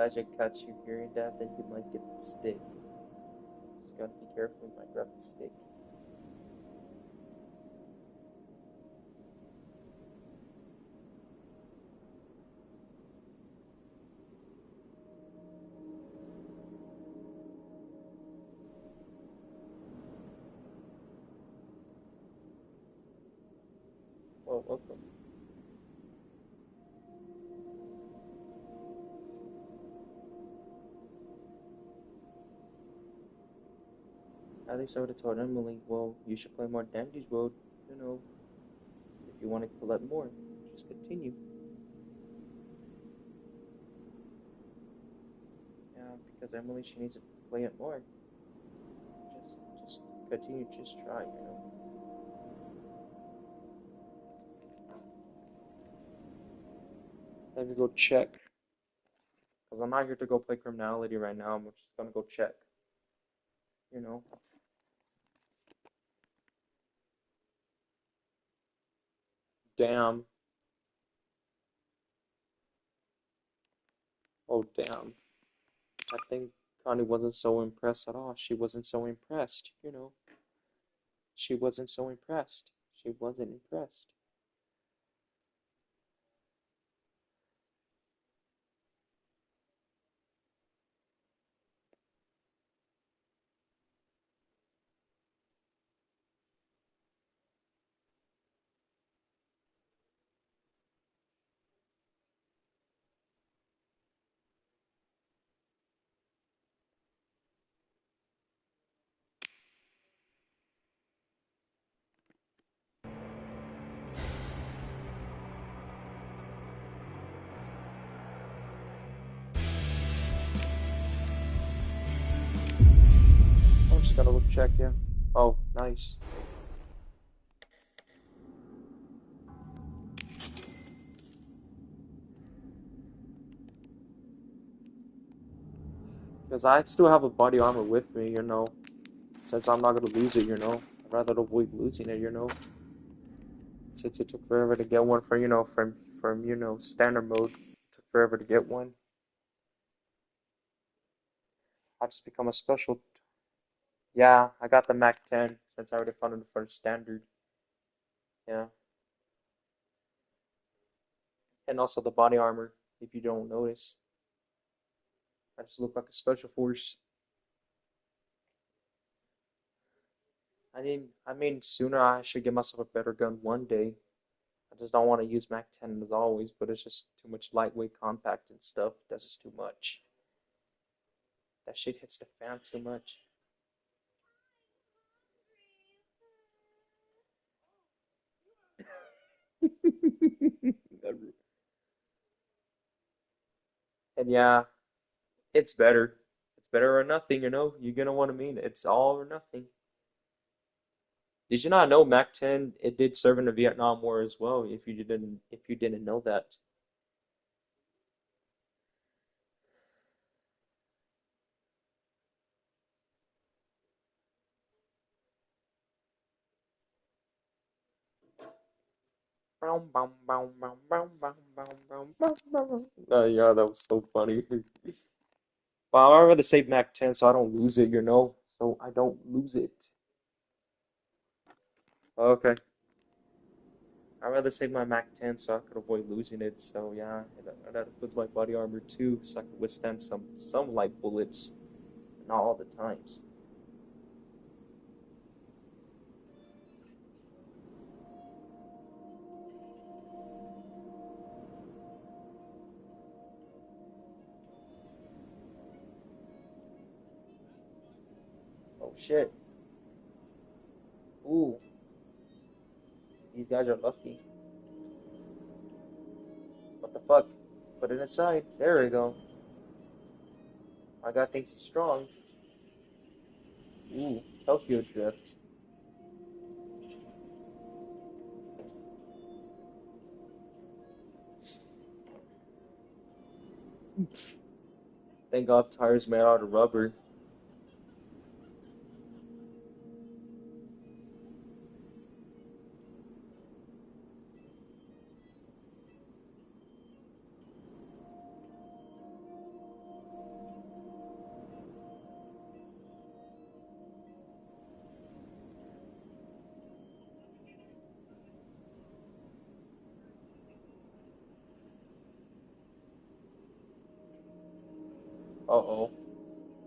Glad you caught you hearing that, then you might get the stick. Just gotta be careful, you might grab the stick. Well, welcome. At least I would have told Emily, well, you should play more Dandy's Road, you know, if you want to collect more. Just continue. Yeah, because Emily, she needs to play it more. Just continue, just try, you know. Let me go check. Because I'm not here to go play criminality right now, I'm just gonna go check. You know. Damn. Oh, damn. I think Connie wasn't so impressed at all. She wasn't so impressed, you know. She wasn't so impressed. She wasn't impressed. I'm just gonna go check, yeah. Oh, nice. Because I still have a body armor with me, you know. Since I'm not gonna lose it, you know. I'd rather avoid losing it, you know. Since it took forever to get one from, you know, standard mode. It took forever to get one. I just become a special. Yeah, I got the Mac 10 since I already found it for standard. Yeah. And also the body armor, if you don't notice. I just look like a special force. I mean, sooner I should get myself a better gun one day. I just don't want to use Mac 10 as always, but it's just too much lightweight, compact, and stuff. That's just too much. That shit hits the fan too much. And yeah, it's better. It's better or nothing, you know? You're gonna want to mean it. It's all or nothing. Did you not know Mac 10 it did serve in the Vietnam War as well, if you didn't know that. Yeah, that was so funny. But I'd rather save Mac 10 so I don't lose it, you know? So I don't lose it. Okay. I'd rather save my Mac 10 so I could avoid losing it. So yeah, I'd have to put my body armor too so I could withstand some light bullets, not all the times. Oh shit. Ooh, these guys are lucky. What the fuck? Put it aside. There we go. My guy thinks he's strong. Ooh, Tokyo Drift. Thank God tires made out of rubber. Uh-oh.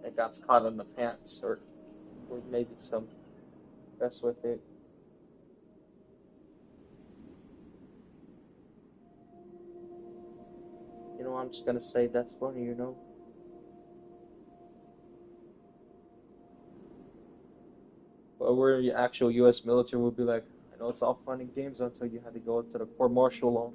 It got caught in the pants, or maybe some mess with it. You know, I'm just gonna say that's funny, you know? But we're the actual US military would be like, I know it's all fun and games until you had to go to the court martial law.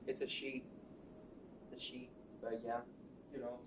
It's a she. It's a she. But yeah, you know.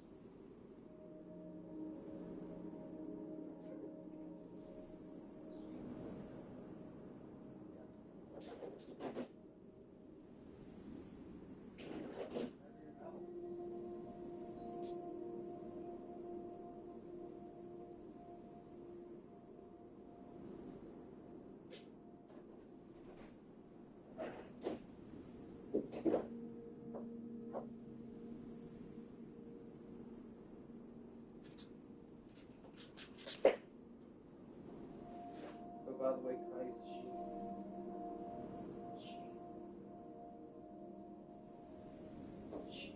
But by the way, Kai is a she. She. She.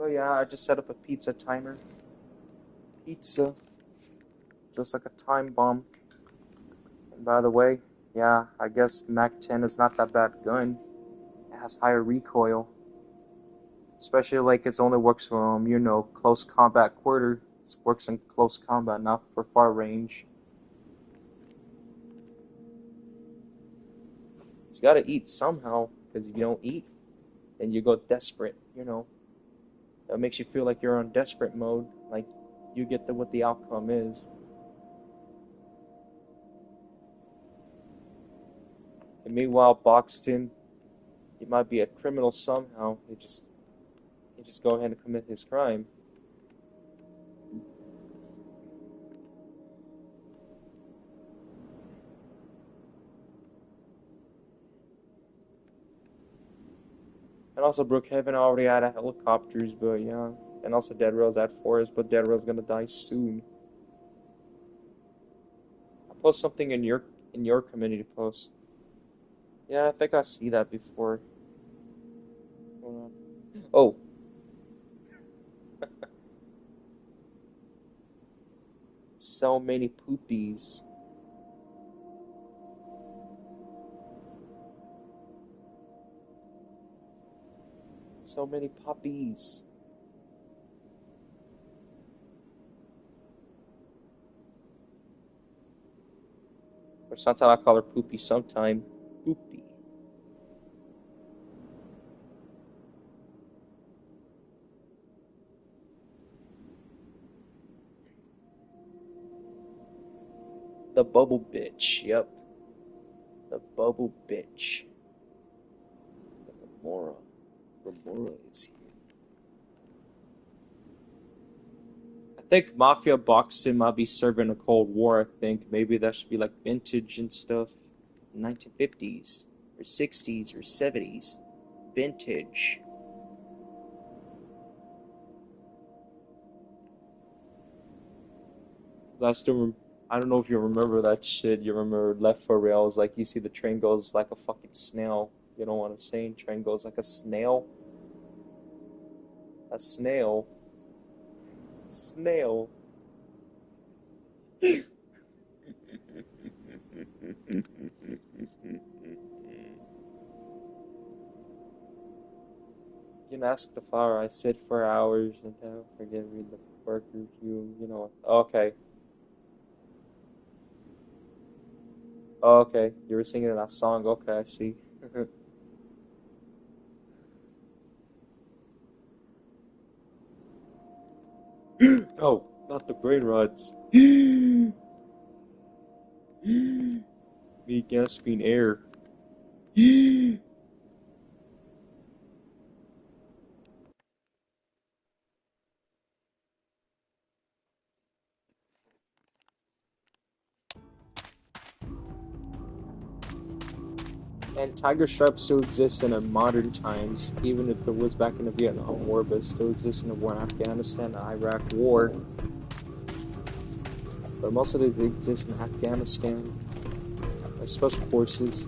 Oh yeah, I just set up a pizza timer. Pizza, just like a time bomb. And by the way, yeah, I guess Mac 10 is not that bad gun. It has higher recoil. Especially like it only works from, you know, close combat quarter. It works in close combat, not for far range. It's gotta eat somehow, because if you don't eat, then you go desperate, you know. That makes you feel like you're on desperate mode, like you get what the outcome is. And meanwhile, Boxton, he might be a criminal somehow. He just go ahead and commit his crime. And also Brookhaven already had helicopters, but yeah. And also Dead Rail's at Forest, but Dead Rail's gonna die soon. I'll post something in your community post. Yeah, I think I see that before. Hold on. Oh, so many poopies. So many puppies. Or sometimes I call her Poopy sometime. Poopy. The bubble bitch. Yep. The bubble bitch. Gamora. Gamora is here. I think Mafia Boxton might be serving a Cold War, I think. Maybe that should be like vintage and stuff. 1950s. Or 60s or 70s. Vintage. 'Cause I don't know if you remember that shit. You remember Left 4 Rails, like you see the train goes like a fucking snail. You know what I'm saying? Train goes like a snail. A snail. Snail. You can ask the flower. I sit for hours and don't forget read the work review. You know. Okay. Okay. You were singing that song. Okay, I see. No, not the brain rods. Me gasping air. And tiger stripes still exists in modern times, even if it was back in the Vietnam War, but it still exists in the war in Afghanistan and Iraq War. But most of it exists in Afghanistan, like special forces.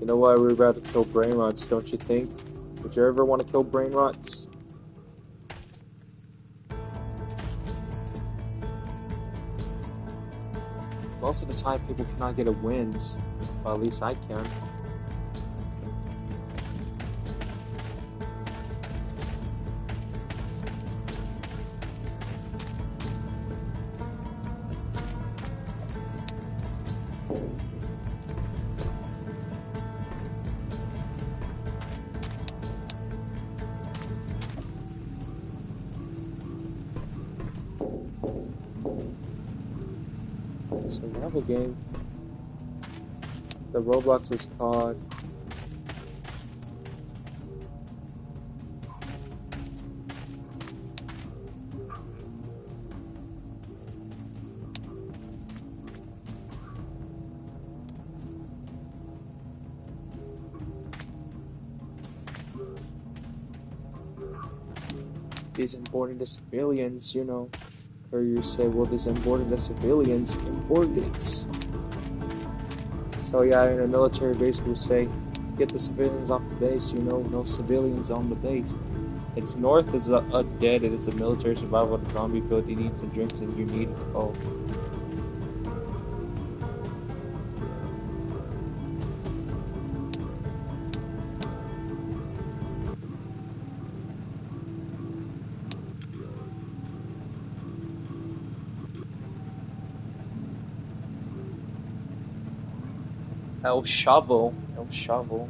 You know what? I would rather kill brain rots, don't you think? Would you ever want to kill brain rots? Most of the time, people cannot get a wins. Well, at least I can. So we have a game. The Roblox is called These important to civilians, you know. Couriers say, well, this important to civilians. Importance. So yeah, in a military base we'll say, get the civilians off the base, you know, no civilians on the base. It's north is a dead, it's a military survival of the zombie field. You need some drinks and you need, oh. El Shovel. El Shovel.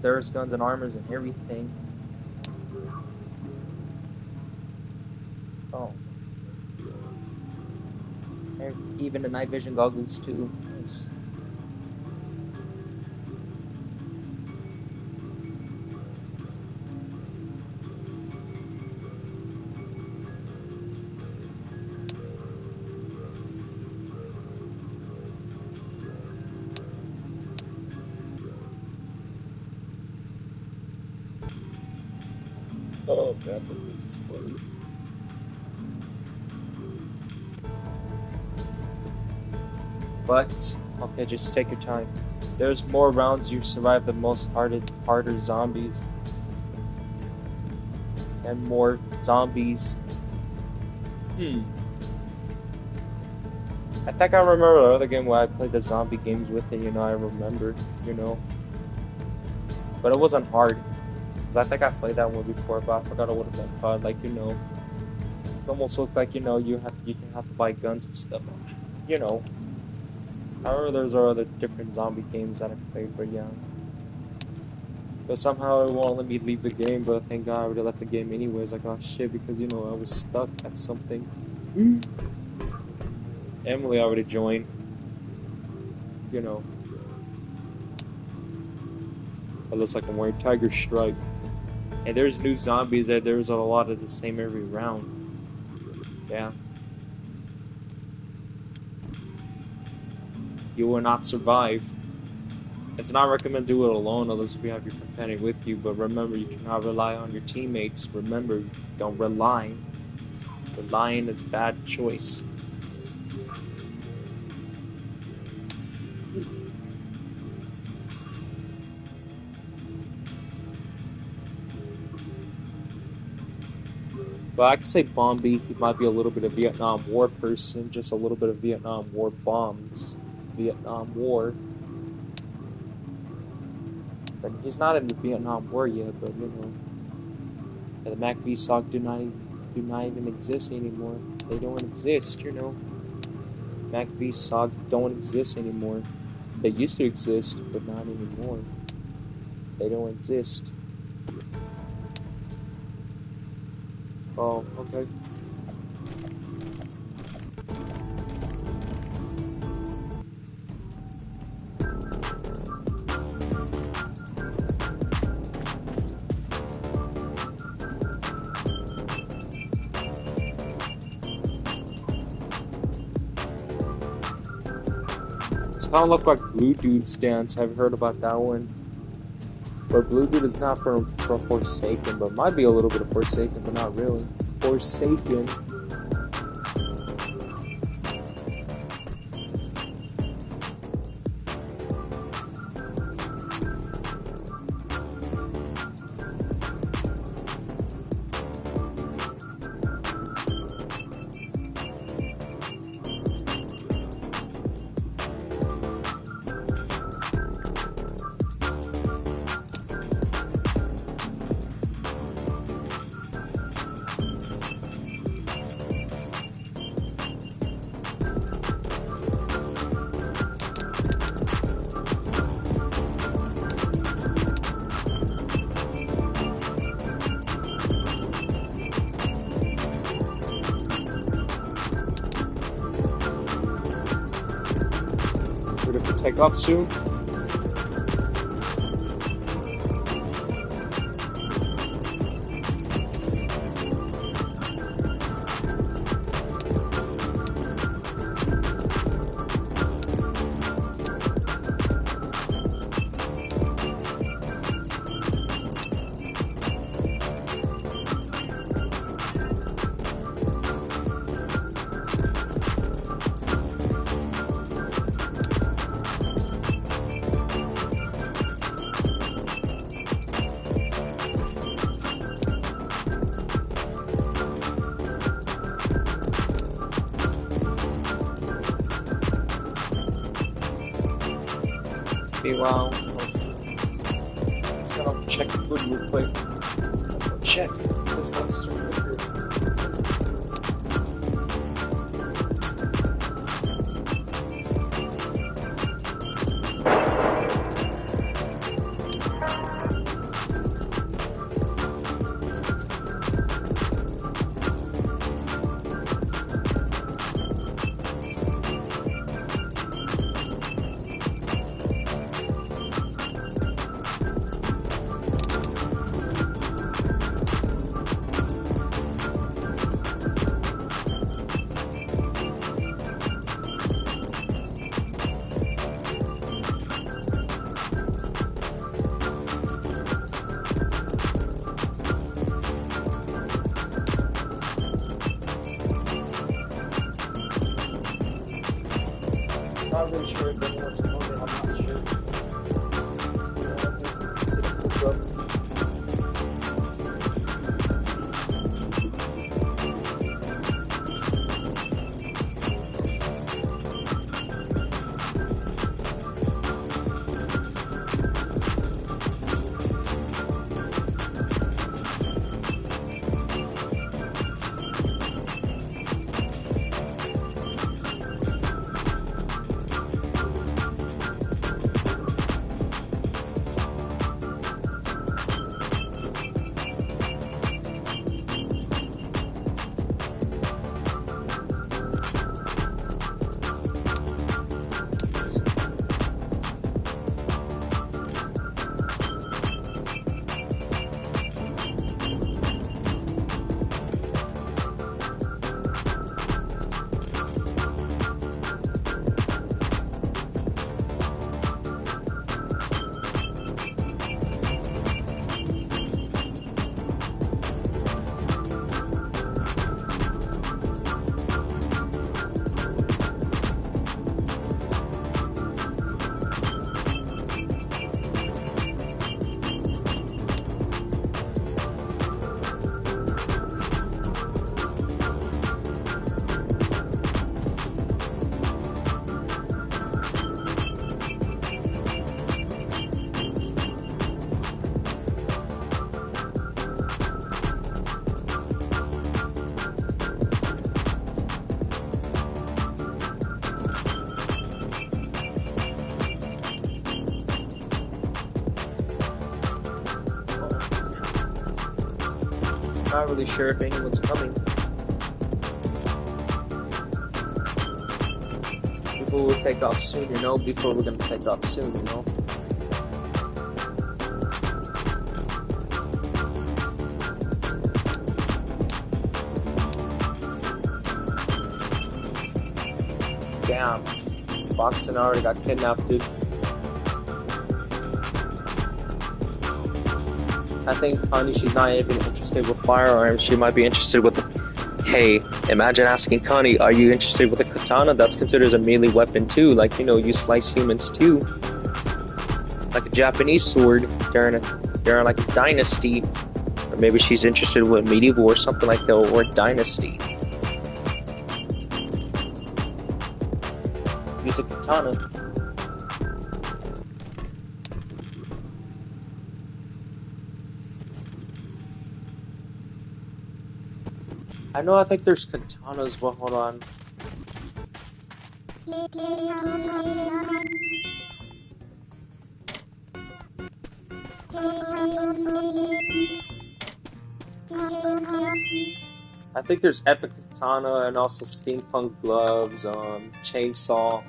There's guns and armors and everything. Oh. And even the night vision goggles too. Nice. Oh god, this is funny. But okay, just take your time. There's more rounds you survive the most harder zombies. And more zombies. I think I remember the other game where I played the zombie games with it, you know, I remember, you know. But it wasn't hard. Because I think I played that one before, but I forgot what it's called. Like, you know, it's almost looked like, you know, you can have to buy guns and stuff. You know. However, there's other different zombie games that I played, but yeah. But somehow it won't let me leave the game, but thank God I already left the game anyways. Like, oh shit, because, you know, I was stuck at something. Emily already joined. You know. It looks like I'm wearing tiger stripe. And there's new zombies that there's a lot of the same every round. Yeah. You will not survive. It's not recommended to do it alone unless you have your companion with you, but remember, you cannot rely on your teammates. Remember, don't rely. Relying is a bad choice. But I could say Bombi, he might be a little bit of Vietnam War person, just a little bit of Vietnam War bombs. Vietnam War. But he's not in the Vietnam War yet, but you know. And the Mac V SOC do not even exist anymore. They don't exist, you know. Mac V SOC don't exist anymore. They used to exist, but not anymore. They don't exist. Oh, okay. It's kind of look like Blue Dude's dance. Have you heard about that one? But Blue Dude is not from Forsaken, but might be a little bit of Forsaken, but not really. Forsaken. Ready to take off soon? Wow. Just gotta check the food real quick. Check. This one's super here. Not really sure if anyone's coming, I'm not sure. Is it a cook up? Not really sure if anyone's coming. People will take off soon, you know, before we're gonna take off soon, you know. Damn. Boxing already got kidnapped, dude. I think, honey, she's not even interested with firearms. She might be interested with. Hey, imagine asking Connie, "Are you interested with a katana?" That's considered as a melee weapon too. Like, you know, you slice humans too, like a Japanese sword during like a dynasty, or maybe she's interested with medieval or something like that, or dynasty. Use a katana. I know, I think there's katanas, but hold on. I think there's epic katana and also steampunk gloves, chainsaw,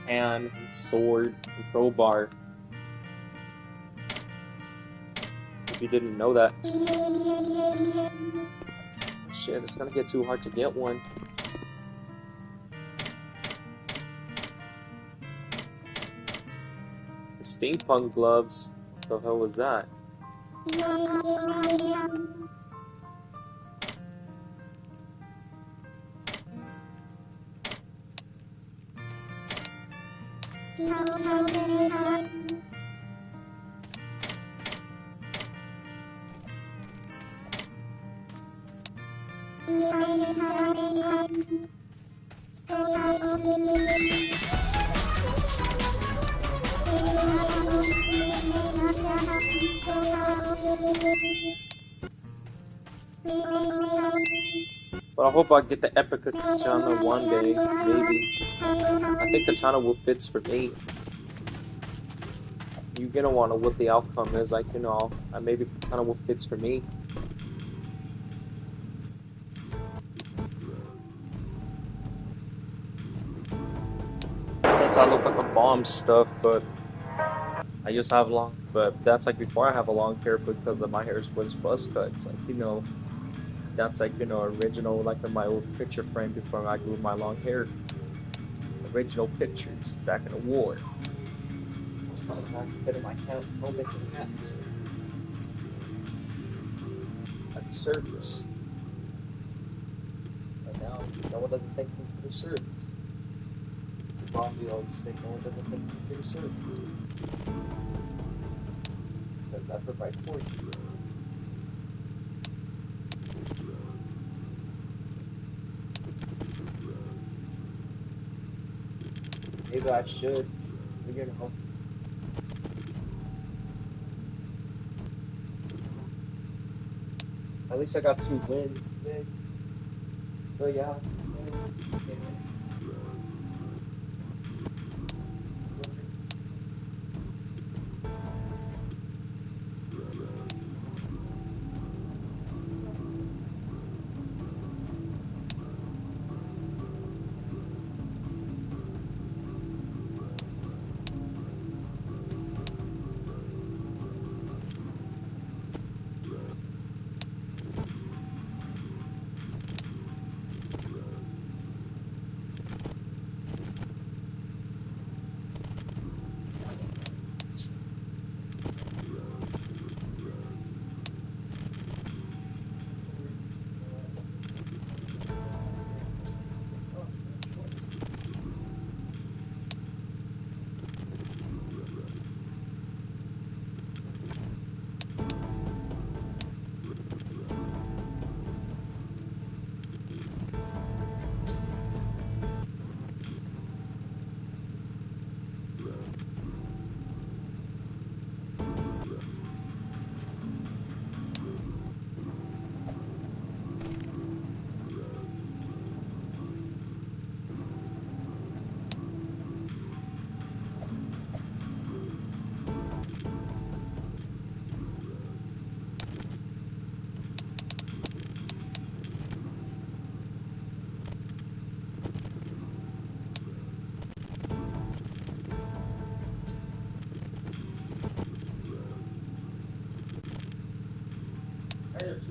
hand, sword, and crowbar. If you didn't know that. Shit, it's gonna get too hard to get one. The steampunk gloves? What the hell was that? But I hope I get the epic katana one day, maybe. I think katana will fits for me. You're gonna want to what the outcome is, like, you know, maybe katana will fits for me. Since I look like a bomb stuff, but I just have long, but that's like before I have a long hair because of my hair was buzz cut. It's like, you know, that's like, you know, original, like in my old picture frame before I grew my long hair. Original pictures back in the war. Just kind of have to fit in my helmets and hats. At the service. But now, no one doesn't take me for the service. Probably always say no one doesn't take me for the service. Because that's the right point. Maybe I should. You know. At least I got 2 wins today. But yeah.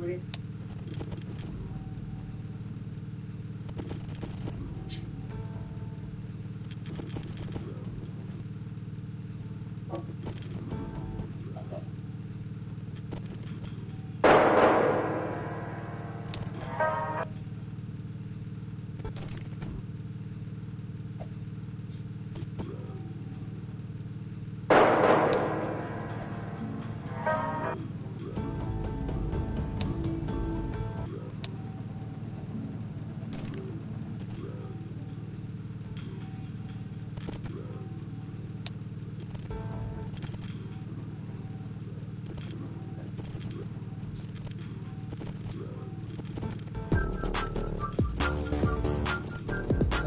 I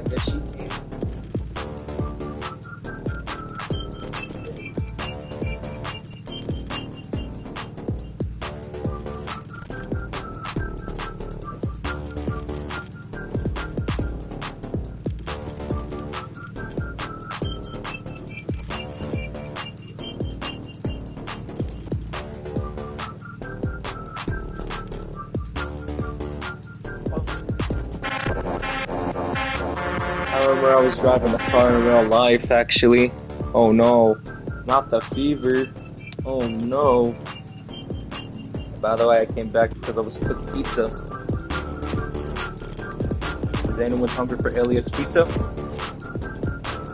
guess she came. I remember I was driving the car in real life, actually. Oh no, not the fever. Oh no. By the way, I came back because I was cooking pizza. Is anyone hungry for Elliot's pizza?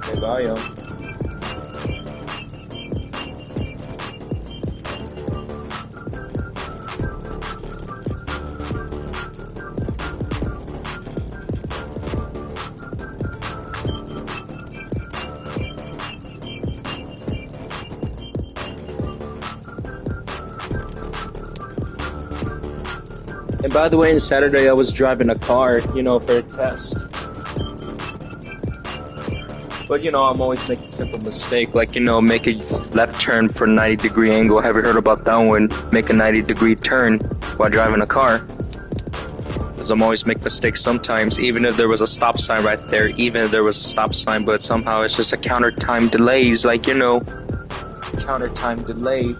Maybe I am. And by the way, on Saturday I was driving a car, for a test. But I'm always making a simple mistake, like, make a left turn for a 90-degree angle. Have you heard about that one? Make a 90-degree turn while driving a car. Because I'm always make mistakes sometimes, even if there was a stop sign right there, even if there was a stop sign, but somehow it's just a counter time delays, like, counter time delay.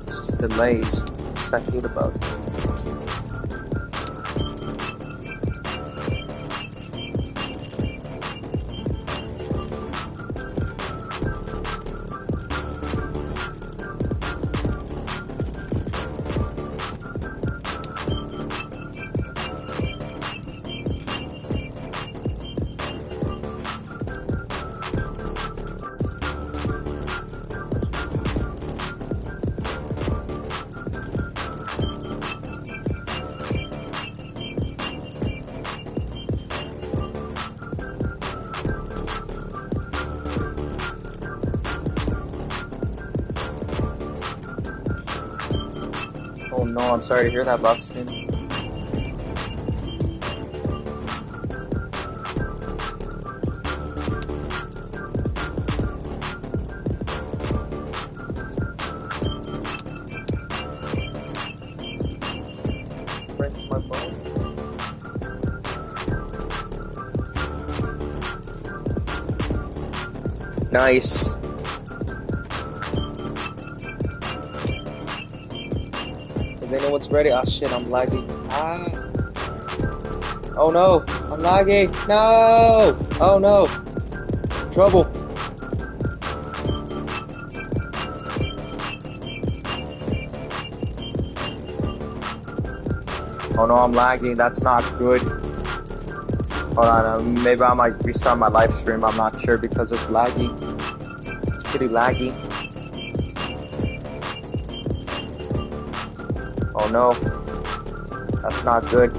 It's just delays. That's what I hate about it. Oh no, I'm sorry to hear that, Buxton. Wrench my bone. Nice. Is anyone's ready? Oh shit, I'm lagging. Ah. Oh no, I'm lagging. No. Oh no. Trouble. Oh no, I'm lagging. That's not good. Hold on, maybe I might restart my live stream. I'm not sure because it's laggy. It's pretty laggy. Oh no, that's not good.